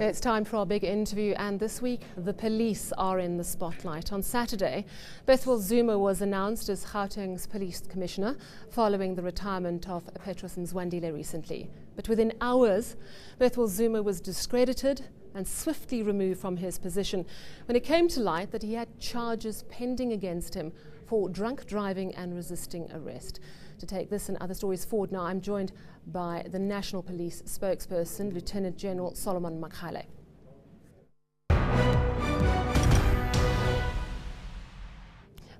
It's time for our big interview, and this week the police are in the spotlight. On Saturday, Bethuel Zuma was announced as Gauteng's police commissioner following the retirement of Petros Mzwandile recently. But within hours, Bethuel Zuma was discredited and swiftly removed from his position when it came to light that he had charges pending against him for drunk driving and resisting arrest. To take this and other stories forward now, I'm joined by the National Police spokesperson, Lieutenant General Solomon Makgale.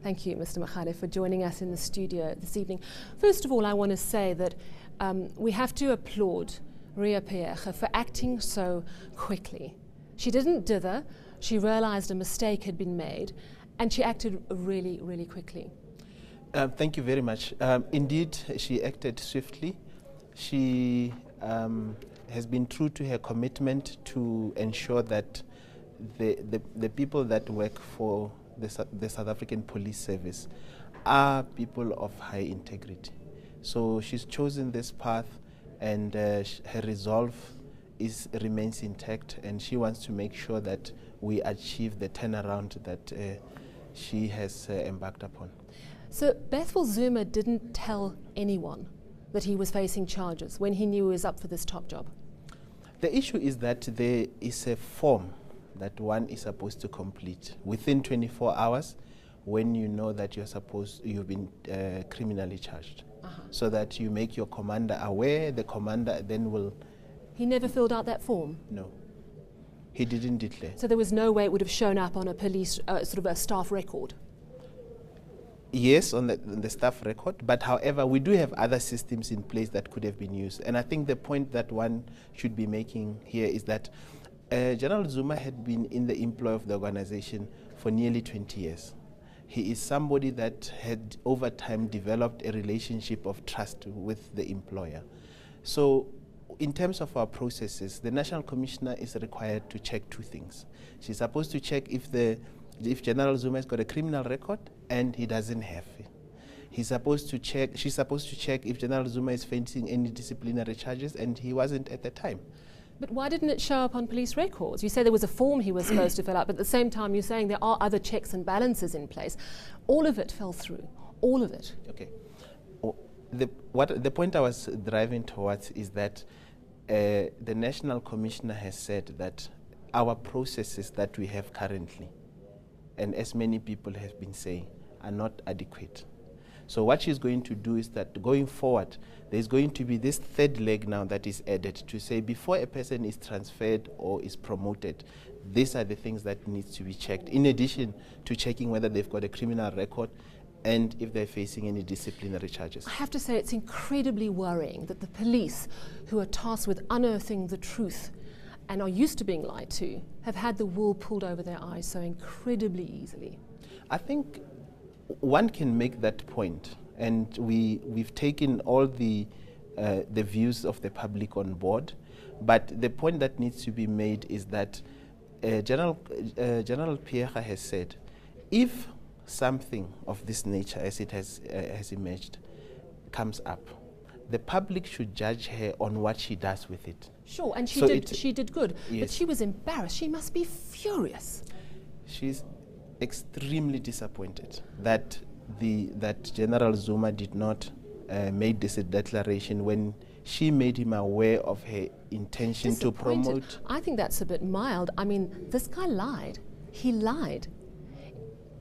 Thank you, Mr. Makgale, for joining us in the studio this evening. First of all, I want to say that we have to applaud Ria Peerge for acting so quickly. She didn't dither, she realized a mistake had been made, and she acted really, really quickly. Thank you very much. Indeed, she acted swiftly. She has been true to her commitment to ensure that the people that work for the South African Police Service are people of high integrity. So she's chosen this path, and her resolve remains intact, and she wants to make sure that we achieve the turnaround that she has embarked upon. So Bethuel Zuma didn't tell anyone that he was facing charges when he knew he was up for this top job? The issue is that there is a form that one is supposed to complete within 24 hours when you know that you've been criminally charged. So that you make your commander aware. The commander then will... He never filled out that form? No. He didn't declare. So there was no way it would have shown up on a police, sort of a staff record? Yes, on the staff record, but however, we do have other systems in place that could have been used. And I think the point that one should be making here is that General Zuma had been in the employ of the organization for nearly 20 years. He is somebody that had over time developed a relationship of trust with the employer. So in terms of our processes, the National Commissioner is required to check two things. She's supposed to check if General Zuma has got a criminal record, and he doesn't have it. She's supposed to check if General Zuma is facing any disciplinary charges, and he wasn't at the time. But why didn't it show up on police records? You say there was a form he was supposed to fill out, but at the same time you're saying there are other checks and balances in place. All of it fell through, all of it. Okay. The point I was driving towards is that the National Commissioner has said that our processes that we have currently, and as many people have been saying, are not adequate. So what she's going to do is that going forward, there's going to be this third leg now that is added to say before a person is transferred or is promoted, these are the things that needs to be checked, in addition to checking whether they've got a criminal record and if they're facing any disciplinary charges. I have to say it's incredibly worrying that the police, who are tasked with unearthing the truth and are used to being lied to, have had the wool pulled over their eyes so incredibly easily. I think one can make that point, and we've taken all the views of the public on board, but the point that needs to be made is that General Peerge has said, if something of this nature, as it has emerged, comes up, the public should judge her on what she does with it. Sure, and she did good, yes. But she was embarrassed. She must be furious. She's extremely disappointed that General Zuma did not make this declaration when she made him aware of her intention to promote. I think that's a bit mild. I mean, this guy lied. He lied.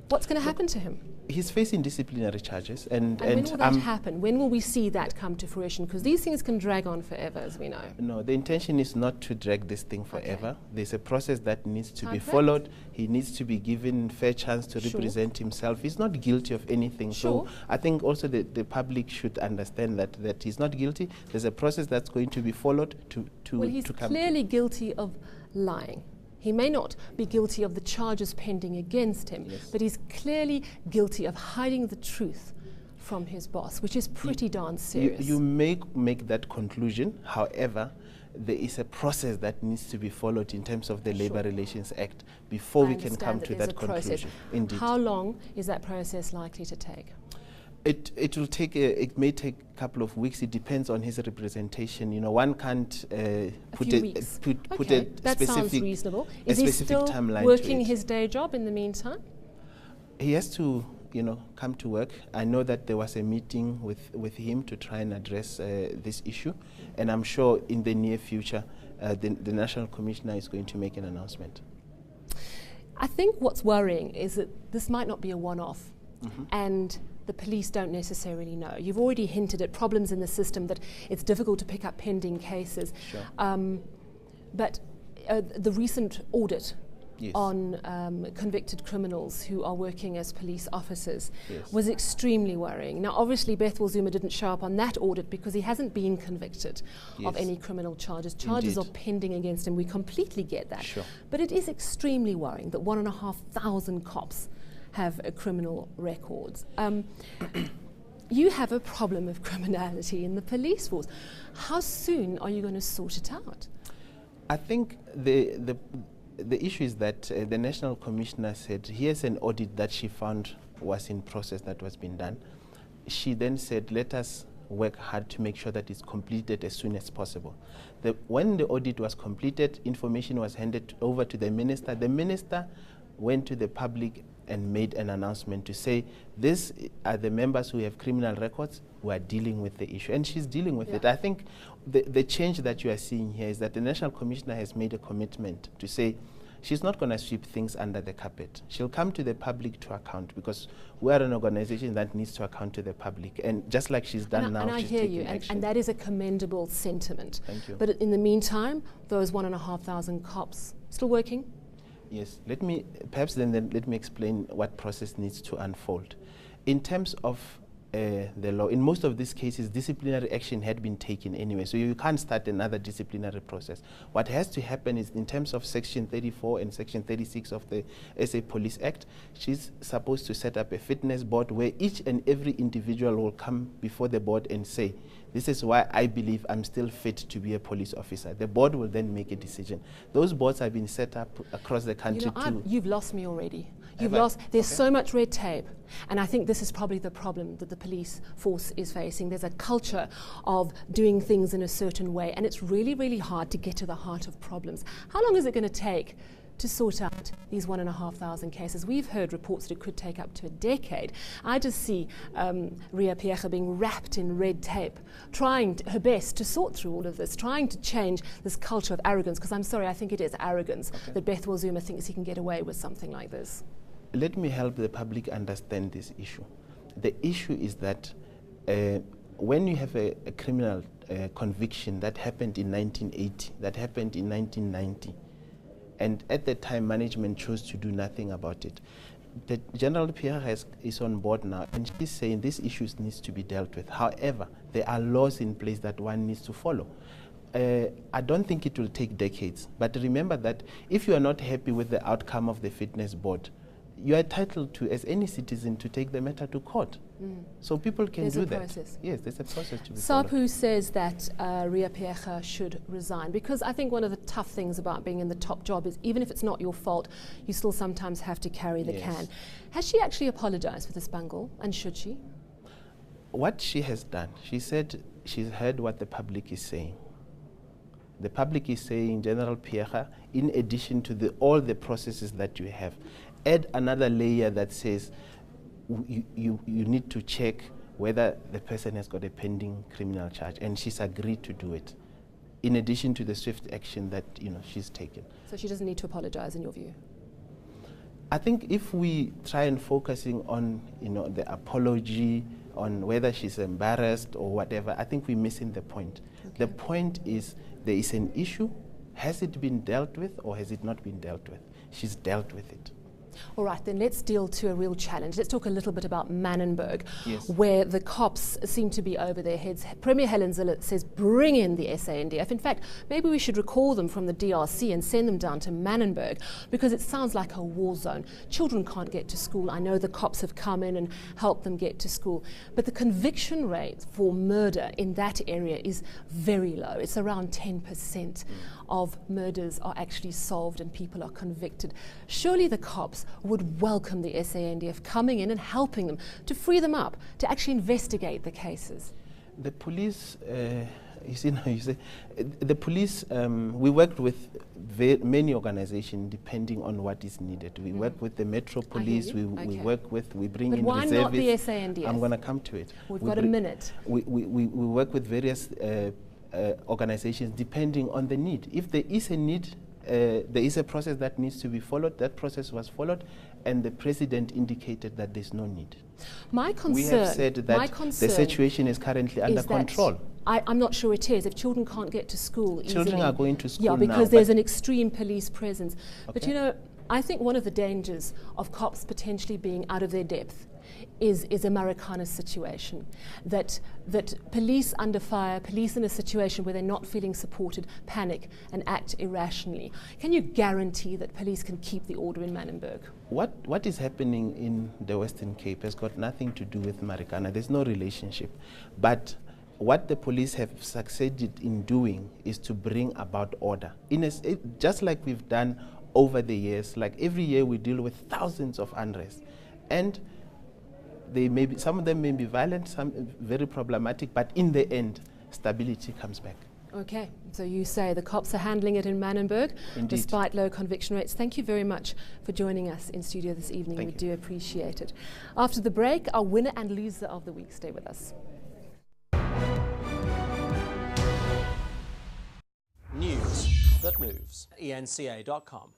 What's going to happen to him? He's facing disciplinary charges. And when will that happen? When will we see that come to fruition? Because these things can drag on forever, as we know. No, the intention is not to drag this thing forever. Okay. There's a process that needs to be followed. He needs to be given a fair chance to represent himself. He's not guilty of anything. Sure. So I think also the public should understand that he's not guilty. There's a process that's going to be followed to come. Well, he's clearly guilty of lying. He may not be guilty of the charges pending against him, yes, but he's clearly guilty of hiding the truth from his boss, which is pretty darn serious. You may make that conclusion. However, there is a process that needs to be followed in terms of the Labour Relations Act before we can come to that conclusion. Indeed. How long is that process likely to take? It will take it may take a couple of weeks. It depends on his representation. You know, one can't put a that sounds specific reasonable. a Is he specific still timeline working to it. his day job in the meantime? He has to, you know, come to work. I know that there was a meeting with him to try and address this issue, and I'm sure in the near future the National Commissioner is going to make an announcement. I think what's worrying is that this might not be a one-off, and the police don't necessarily know. You've already hinted at problems in the system, that it's difficult to pick up pending cases. Sure. But the recent audit Yes. on convicted criminals who are working as police officers Yes. was extremely worrying. Now, obviously, Bethuel Zuma didn't show up on that audit because he hasn't been convicted of Yes. any criminal charges. Charges Indeed. are pending against him. We completely get that. Sure. But it is extremely worrying that 1,500 cops have criminal records. You have a problem of criminality in the police force. How soon are you going to sort it out? I think the issue is that the National Commissioner said here's an audit that she found was in process, that was being done. She then said, let us work hard to make sure that it's completed as soon as possible. When the audit was completed, information was handed over to the minister. The minister went to the public and made an announcement to say, these are the members who have criminal records who are dealing with the issue. And she's dealing with it. I think the change that you are seeing here is that the National Commissioner has made a commitment to say she's not going to sweep things under the carpet. She'll come to the public to account, because we are an organization that needs to account to the public. And just like she's done now, and I she's hear taking you, action. and that is a commendable sentiment. Thank you. But in the meantime, those 1,500 cops still working? Yes, let me explain what process needs to unfold. In terms of the law, in most of these cases, disciplinary action had been taken anyway, so you can't start another disciplinary process. What has to happen is, in terms of Section 34 and Section 36 of the SA Police Act, she's supposed to set up a fitness board where each and every individual will come before the board and say, this is why I believe I'm still fit to be a police officer. The board will then make a decision. Those boards have been set up across the country too. You've lost me already. There's so much red tape, and I think this is probably the problem that the police force is facing. There's a culture of doing things in a certain way, and it's really, really hard to get to the heart of problems. How long is it going to take to sort out these 1,500 cases? We've heard reports that it could take up to a decade. I just see Ria Pierre being wrapped in red tape, trying her best to sort through all of this, trying to change this culture of arrogance, because I'm sorry, I think it is arrogance that Bethuel Zuma thinks he can get away with something like this. Let me help the public understand this issue. The issue is that when you have a criminal conviction that happened in 1980, that happened in 1990, and at the time management chose to do nothing about it, the General Pierre is on board now, and she's saying this issue needs to be dealt with. However, there are laws in place that one needs to follow. I don't think it will take decades, but remember that if you are not happy with the outcome of the fitness board, you are entitled to, as any citizen, to take the matter to court. So people can do that. There's a process. Yes, there's a process to be followed. SAPS says that Ria Pierre should resign, because I think one of the tough things about being in the top job is, even if it's not your fault, you still sometimes have to carry the can. Has she actually apologized for this bungle, and should she? What she has done, she said she's heard what the public is saying. The public is saying, General Pierre, in addition to all the processes that you have, add another layer that says you need to check whether the person has got a pending criminal charge, and she's agreed to do it, in addition to the swift action that she's taken. So she doesn't need to apologize, in your view? I think if we try and focusing on the apology, on whether she's embarrassed or whatever, I think we're missing the point. Okay. The point is, there is an issue. Has it been dealt with, or has it not been dealt with? She's dealt with it. All right, then let's deal to a real challenge. Let's talk a little bit about Manenberg, yes, where the cops seem to be over their heads. Premier Helen Zille says bring in the SANDF. In fact, maybe we should recall them from the DRC and send them down to Manenberg, because it sounds like a war zone. Children can't get to school. I know the cops have come in and helped them get to school, but the conviction rate for murder in that area is very low. It's around 10% of murders are actually solved and people are convicted. Surely the cops would welcome the SANDF coming in and helping them to free them up, to actually investigate the cases? The police, the police, we worked with many organizations depending on what is needed. We work with the Metro Police, we work with, we bring in reservists. But why not the SANDF? I'm going to come to it. We've got a minute. We work with various organizations depending on the need. If there is a need, there is a process that needs to be followed. That process was followed, and the president indicated that there's no need. My concern, we have said that the situation is currently under control. I'm not sure it is. If children can't get to school easily. Children are going to school now. Yeah, because there's an extreme police presence. Okay. But you know, I think one of the dangers of cops potentially being out of their depth is a Marikana situation. That police under fire, police in a situation where they're not feeling supported, panic and act irrationally. Can you guarantee that police can keep the order in Manenberg? What is happening in the Western Cape has got nothing to do with Marikana. There's no relationship. But what the police have succeeded in doing is to bring about order. Just like we've done over the years, like every year we deal with thousands of unrest. And they may be, some of them may be violent, some very problematic, but in the end, stability comes back. Okay, so you say the cops are handling it in Manenberg, despite low conviction rates. Thank you very much for joining us in studio this evening. We do appreciate it. After the break, our winner and loser of the week. Stay with us. News that moves. ENCA.com.